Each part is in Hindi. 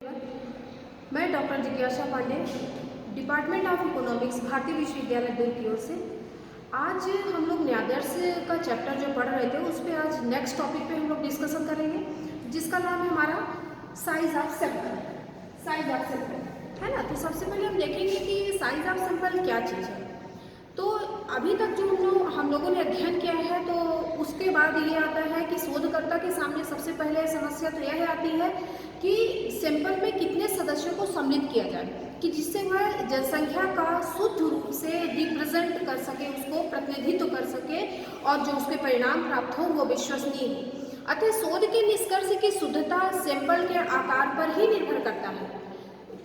मैं डॉक्टर जिज्ञासा पांडे, डिपार्टमेंट ऑफ इकोनॉमिक्स, भारतीय विश्वविद्यालय दुर्ग की ओर से आज हम लोग न्यायाधीश का चैप्टर जो पढ़ रहे थे उस पर आज नेक्स्ट टॉपिक पे हम लोग डिस्कशन करेंगे, जिसका नाम है हमारा size of sample. Size of sample है ना। तो सबसे पहले हम देखेंगे कि साइज ऑफ सैंपल क्या चीज़ है। तो अभी तक जो हम लोगों ने अध्ययन किया है, तो उसके बाद ये आता है कि शोधकर्ता के सामने सबसे पहले समस्या तो यह आती है कि सैंपल में कितने सदस्यों को सम्मिलित किया जाए कि जिससे वह जनसंख्या का शुद्ध रूप से रिप्रेजेंट कर सके, उसको प्रतिनिधित्व कर सके और जो उसके परिणाम प्राप्त हो वो विश्वसनीय हो। अतः शोध के निष्कर्ष की शुद्धता सैंपल के आकार पर ही निर्भर करता है।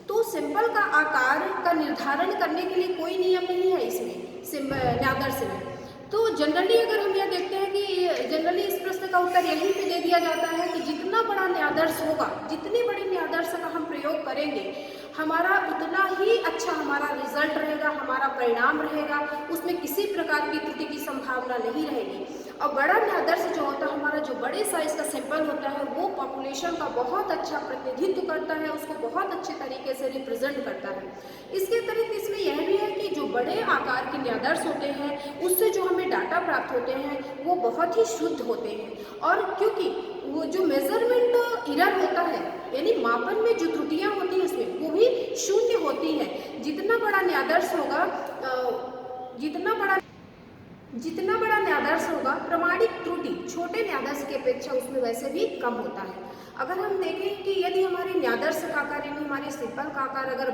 तो सैंपल का आकार का निर्धारण करने के लिए कोई नियम नहीं है इसमें न्यायाधीश में। तो जनरली अगर हम यह देखते हैं कि जनरली इस प्रश्न का उत्तर यहीं पे दे दिया जाता है कि जितना बड़ा न्यायाधीश होगा, जितने बड़े न्यायाधीश का हम प्रयोग करेंगे, हमारा उतना ही अच्छा हमारा रिजल्ट रहेगा, हमारा परिणाम रहेगा, उसमें किसी प्रकार की त्रुटि की संभावना नहीं रहेगी। और बड़ा न्यायाधीश जो होता है, हमारा जो बड़े साइज का सैंपल होता है, वो पॉपुलेशन का बहुत अच्छा प्रतिनिधित्व करता है, उसको बहुत अच्छे तरीके से रिप्रेजेंट करता है। इसके अतिरिक्त इसमें यह भी है कि जो बड़े आकार के न्यायाधीश होते हैं, उससे जो हमें डाटा प्राप्त होते हैं वो बहुत ही शुद्ध होते हैं। और क्योंकि वो जो मेजरमेंट एरर होता है, यानी मापन में जो त्रुटियां होती हैं उसमें वो भी शून्य होती है। जितना बड़ा न्यायाधीश होगा, जितना बड़ा न्यायाधीश होगा, प्रमाणिक त्रुटि छोटे न्यायाधीश की अपेक्षा उसमें वैसे भी कम होता है। अगर हम देखें कि यदि हमारे न्यायाधीश का आकार यानी हमारे सैंपल का आकार अगर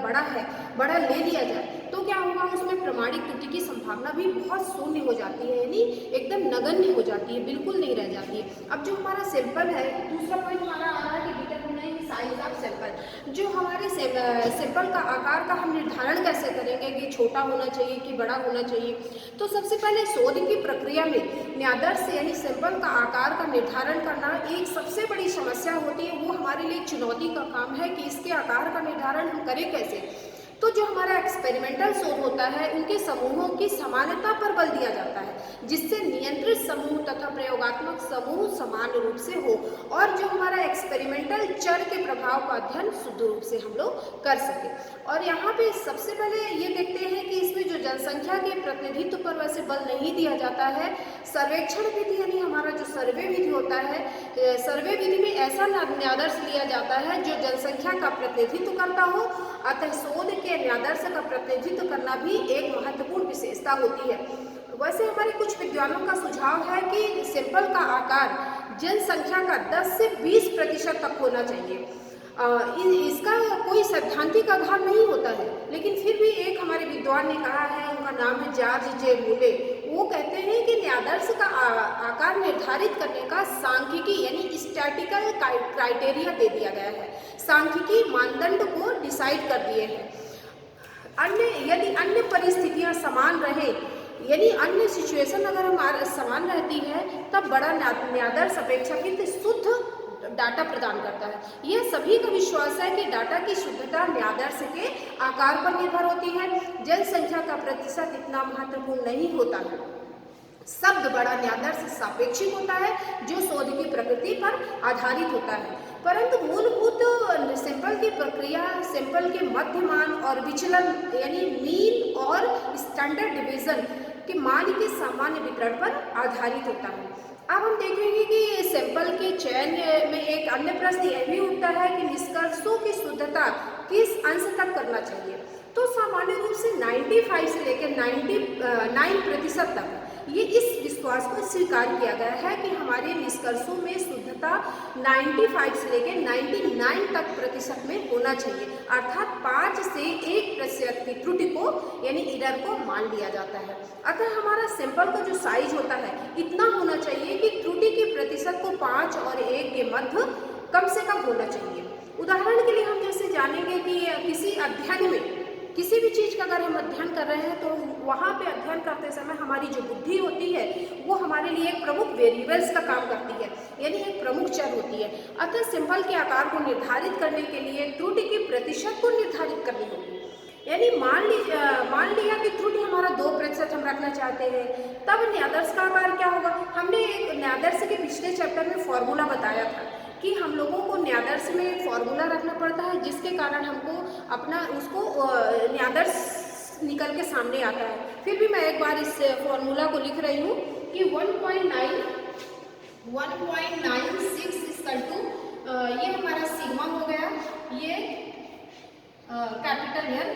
बड़ा ले लिया जाए तो क्या होगा, उसमें प्रमाणिक त्रुटि की संभावना भी बहुत शून्य हो जाती है, यानी एकदम नगण्य हो जाती है, बिल्कुल नहीं रह जाती है। अब जो हमारा सैंपल है, दूसरा पॉइंट हमारा आ रहा है कि डिटरमिनेंट साइज ऑफ सैंपल। जो हमारे सैंपल का आकार का हम निर्धारण कैसे करेंगे कि छोटा होना चाहिए कि बड़ा होना चाहिए। तो सबसे पहले शोध की प्रक्रिया में न्यायाधीश यानी सैंपल का आकार का निर्धारण करना एक सबसे बड़ी समस्या होती है। वो हमारे लिए चुनौती का काम है कि इसके आकार का निर्धारण हम करें कैसे। तो जो हमारा एक्सपेरिमेंटल शोध होता है, उनके समूहों की समानता पर बल दिया जाता है, जिससे नियंत्रित समूह तथा प्रयोगात्मक समूह समान रूप से हो और जो हमारा एक्सपेरिमेंटल चर के प्रभाव का अध्ययन शुद्ध रूप से हम लोग कर सके। और यहाँ पे सबसे पहले ये देखते हैं कि इसमें जो जनसंख्या के प्रतिनिधित्व पर वैसे बल नहीं दिया जाता है। सर्वेक्षण विधि यानी हमारा जो सर्वे विधि होता है, सर्वे विधि में ऐसा न्यायाधीश लिया जाता है जो जनसंख्या का प्रतिनिधित्व करता हो। अतः शोध के न्यायाधीश का प्रतिनिधित्व करना भी एक महत्वपूर्ण विशेषता होती है। वैसे हमारे कुछ विद्वानों का सुझाव है कि सैंपल का आकार जनसंख्या का 10 से 20% तक होना चाहिए। इसका कोई सैद्धांतिक आधार नहीं होता है, लेकिन फिर भी एक हमारे विद्वान ने कहा है, उनका नाम है जॉर्ज जे मूले। वो कहते हैं कि न्यायाधीश का आकार निर्धारित करने का सांख्यिकी यानी स्टैटिकल क्राइटेरिया दे दिया गया है, सांख्यिकी मानदंड को डिसाइड कर दिए हैं। यदि अन्य परिस्थितियां समान रहे, यानी अन्य सिचुएशन अगर हमारे समान रहती है, तब बड़ा न्यायाधीश अपेक्षाकृत शुद्ध डाटा प्रदान करता है। यह सभी का विश्वास है कि डाटा की शुद्धता न्यायाधीश के आकार पर निर्भर होती है। जनसंख्या का प्रतिशत इतना महत्वपूर्ण नहीं होता है। शब्द बड़ा न्यायाधीश सापेक्षिक होता है, जो शोध की प्रकृति पर आधारित होता है, परंतु मूलभूत सैंपल की प्रक्रिया सैंपल के मध्यमान और विचलन यानी मीन और स्टैंडर्ड डिवीजन के मान के सामान्य वितरण पर आधारित होता है। अब हम देखेंगे कि सैंपल के चयन में एक अन्य प्रश्न यह भी उठता है कि निष्कर्षों की शुद्धता किस अंश तक करना चाहिए। तो सामान्य रूप से 95 से लेकर 99% तक ये इस विश्वास को स्वीकार किया गया है कि हमारे निष्कर्षों में शुद्धता 95 से लेकर 99% में होना चाहिए, अर्थात 5 से 1% की त्रुटि को यानी एरर को मान लिया जाता है। अतः हमारा सैंपल का जो साइज होता है इतना होना चाहिए कि त्रुटि के प्रतिशत को 5 और 1 के मध्य कम से कम होना चाहिए। उदाहरण के लिए हम जैसे जानेंगे कि किसी अध्ययन में किसी भी चीज़ का अगर हम अध्ययन कर रहे हैं, तो वहाँ पे अध्ययन करते समय हमारी जो बुद्धि होती है वो हमारे लिए एक प्रमुख वेरिएबल्स का काम करती है, यानी एक प्रमुख चर होती है। अतः सैंपल के आकार को निर्धारित करने के लिए त्रुटि के प्रतिशत को निर्धारित करनी होगी। यानी मान लिया कि त्रुटि हमारा 2% हम रखना चाहते हैं, तब न्यायाधीश का आकार क्या होगा। हमने एक न्यायाधीश के पिछले चैप्टर में फॉर्मूला बताया था कि हम लोगों को न्यादर्श में फॉर्मूला रखना पड़ता है, जिसके कारण हमको अपना उसको न्यादर्श निकल के सामने आता है। फिर भी मैं एक बार इस फॉर्मूला को लिख रही हूँ कि 1.96 इक्वल टू ये हमारा सिग्मा हो गया, ये capital N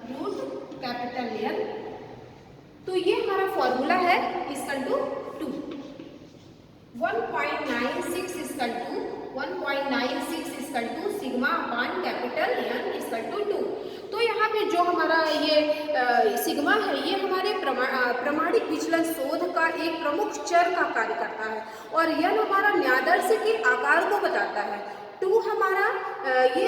root capital N, तो ये हमारा फॉर्मूला है equal to 2। 1.96 equal to sigma upon capital N equal to 2। तो यहाँ पे जो हमारा ये सिग्मा है, ये हमारे प्रमाणिक विचलन शोध का एक प्रमुख चर का कार्य करता है, और यह हमारा न्यादर्श के आकार को बताता है। 2 हमारा ये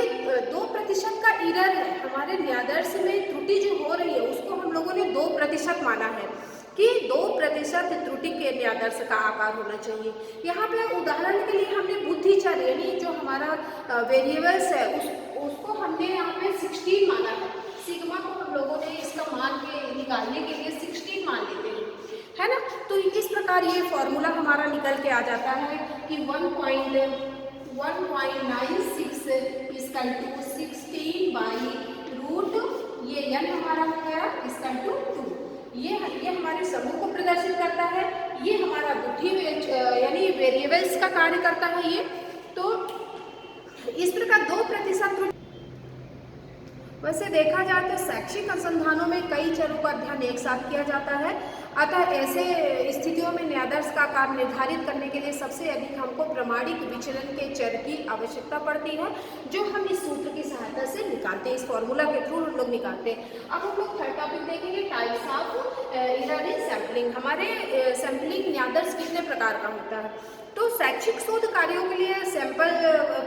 2% का एरर है, हमारे न्यादर्श में त्रुटि जो हो रही है उसको हम लोगों ने 2% माना है कि 2% त्रुटि के न्यादर्श का आकार होना चाहिए। यहाँ पे उदाहरण के लिए हमने बुद्धि चर यानी जो हमारा वेरिएबल्स है उसको हमने यहाँ पे 16 माना है। सिग्मा को हम लोगों ने इसका मान के निकालने के लिए 16 मान लेते हैं, है ना। तो इस प्रकार ये फॉर्मूला हमारा निकल के आ जाता है कि 1.96 इक्वल टू 16 बाई रूट ये n हमारा हो गया इक्वल टू 2। ये हमारे समूह को प्रदर्शित करता है, ये हमारा बुद्धि यानी वेरिएबल्स का कार्य करता है ये। तो इस प्रकार 2% त्रुटि। वैसे देखा जाए तो शैक्षिक अनुसंधानों में कई चरों का अध्ययन एक साथ किया जाता है, अतः ऐसे स्थितियों में न्यादर्श का आकार निर्धारित करने के लिए सबसे अधिक हमको प्रमाणिक विचलन के चर की आवश्यकता पड़ती है, जो हम इस सूत्र की सहायता से निकालते हैं, इस फॉर्मूला के थ्रू हम लोग निकालते हैं। अब हम लोग थर्ड टॉपिक देखेंगे, types of error in sampling. हमारे सैम्पलिंग न्यादर्श कितने प्रकार का होता है। तो शैक्षिक शोध कार्यों के लिए सैंपल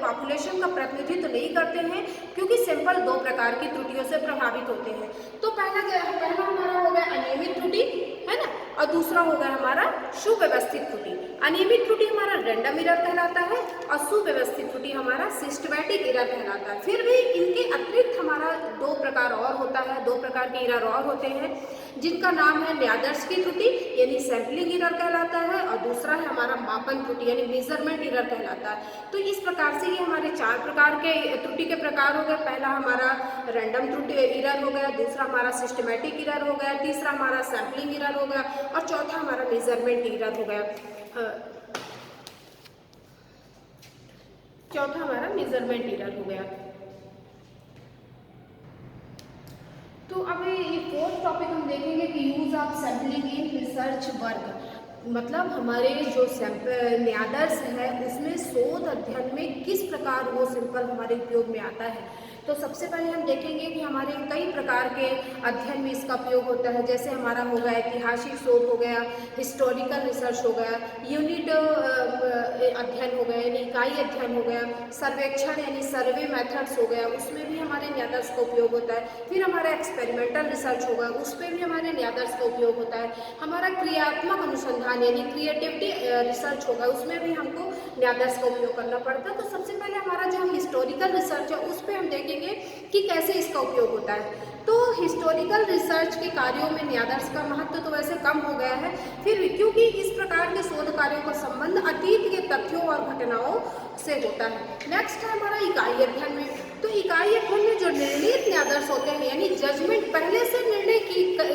पॉपुलेशन का प्रतिनिधित्व नहीं करते हैं, क्योंकि सैंपल 2 प्रकार की त्रुटियों से प्रभावित होते हैं। तो पहला हमारा हो गया अनियमित त्रुटि, है ना, और दूसरा हो गया हमारा सुव्यवस्थित त्रुटि। अनियमित त्रुटि हमारा रैंडम एरर कहलाता है, और सुव्यवस्थित त्रुटि हमारा सिस्टमैटिक एरर कहलाता है। फिर भी इनके अतिरिक्त हमारा 2 प्रकार और होता है, 2 प्रकार के एरर और होते हैं, जिनका नाम है न्यादर्श की त्रुटि यानी सैंपलिंग एरर कहलाता है, और दूसरा है हमारा मापन त्रुटि यानी मेजरमेंट एरर कहलाता है। तो इस प्रकार से ये हमारे 4 प्रकार के त्रुटि के प्रकार हो गए। पहला हमारा रैंडम त्रुटि एरर हो गया, दूसरा हमारा सिस्टमैटिक एरर हो गया, तीसरा हमारा सैंपलिंग एरर हो गया, और चौथा हमारा मेजरमेंट एरर हो गया। चौथा हमारा मेजरमेंट एरर हो गया। तो अब ये 4th टॉपिक हम देखेंगे कि use of sampling in research work. मतलब हमारे जो न्यादर्श है उसमें शोध अध्ययन में किस प्रकार वो सैंपल हमारे उपयोग में आता है। तो सबसे पहले हम देखेंगे कि हमारे कई प्रकार के अध्ययन में इसका उपयोग होता है, जैसे हमारा हो गया ऐतिहासिक शोध हो गया, हिस्टोरिकल रिसर्च हो गया, यूनिट अध्ययन हो गया यानी इकाई अध्ययन हो गया, सर्वेक्षण यानी सर्वे मेथड्स हो गया, उसमें भी हमारे न्यादर्श का उपयोग होता है। फिर हमारा एक्सपेरिमेंटल रिसर्च होगा, उसमें भी हमारे न्यादर्श का उपयोग होता है। हमारा क्रियात्मक अनुसंधान यानी क्रिएटिविटी रिसर्च होगा, उसमें भी हमको न्यादर्श का उपयोग करना पड़ता है। तो सबसे पहले हमारा जो हिस्टोरिकल रिसर्च है उस पर हम देखेंगे कि कैसे इसका उपयोग होता है। तो हिस्टोरिकल रिसर्च के कार्यों में न्यादर्श का महत्व तो वैसे कम हो गया है, फिर भी क्योंकि इस प्रकार के शोध कार्यों का संबंध अतीत के तथ्यों और घटनाओं से होता है। नेक्स्ट है हमारा इकाई अध्ययन में। तो इकाई अध्ययन में जो निर्णीत न्यादर्श होते हैं यानी जजमेंट पहले से निर्णय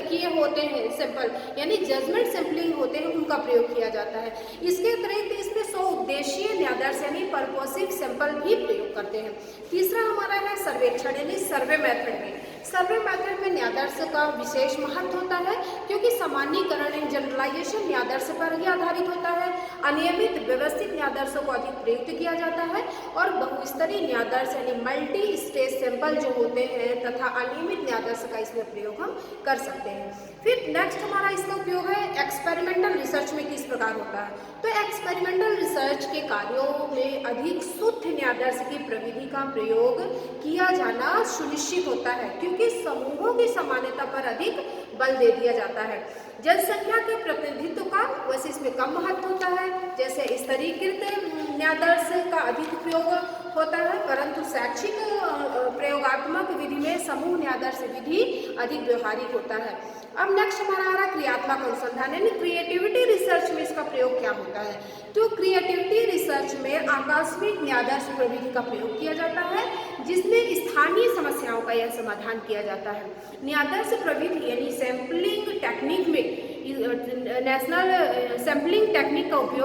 किए होते हैं सैंपल यानी जजमेंट सैंपलिंग होते हैं, उनका प्रयोग किया जाता है। इसके अतिरिक्त इसमें स्वउद्देशीय न्यादर्श यानी पर्पसिव सैंपल भी प्रयोग करते हैं। तीसरा हमारा है सर्वेक्षण यानी सर्वे मेथड में। सर्वे मेथड में न्यादर्श का विशेष महत्व होता है, क्योंकि सामान्यीकरण एंड जनरलाइजेशन न्यादर्श पर ही आधारित होता है। अनियमित व्यवस्थित न्यादर्शों को अधिक प्रयुक्त किया जाता है, और बहुस्तरीय न्यादर्श यानी मल्टी स्टेज सैंपल जो होते हैं तथा अनियमित न्यादर्श का इसमें प्रयोग हम कर सकते हैं। फिर नेक्स्ट हमारा इसका उपयोग है एक्सपेरिमेंटल रिसर्च में किस प्रकार होता है। तो एक्सपेरिमेंटल रिसर्च के कार्यों में अधिक शुद्ध न्यादर्श की प्रविधि का प्रयोग किया जाना सुनिश्चित होता है, क्योंकि समूहों की समानता पर अधिक बल दे दिया जाता है। जनसंख्या के प्रतिनिधित्व का वैसे इसमें कम महत्व होता है, जैसे स्तरीकृत न्यादर्श का अधिक उपयोग होता है, परंतु शैक्षिक प्रयोगात्मक विधि में समूह न्यायादर्श विधि अधिक व्यवहारिक होता है। अब नेक्स्ट हमारा आ रहा है क्रियात्मक अनुसंधान यानी क्रिएटिविटी रिसर्च में इसका प्रयोग क्या होता है। तो क्रिएटिविटी रिसर्च में आकस्मिक न्यायादर्श प्रविधि का प्रयोग किया जाता है, जिसमें स्थानीय समस्याओं का यह समाधान किया जाता है। न्यायादर्श प्रविधि यानी सैम्पलिंग टेक्निक में नेशनल सैम्पलिंग टेक्निक का उपयोग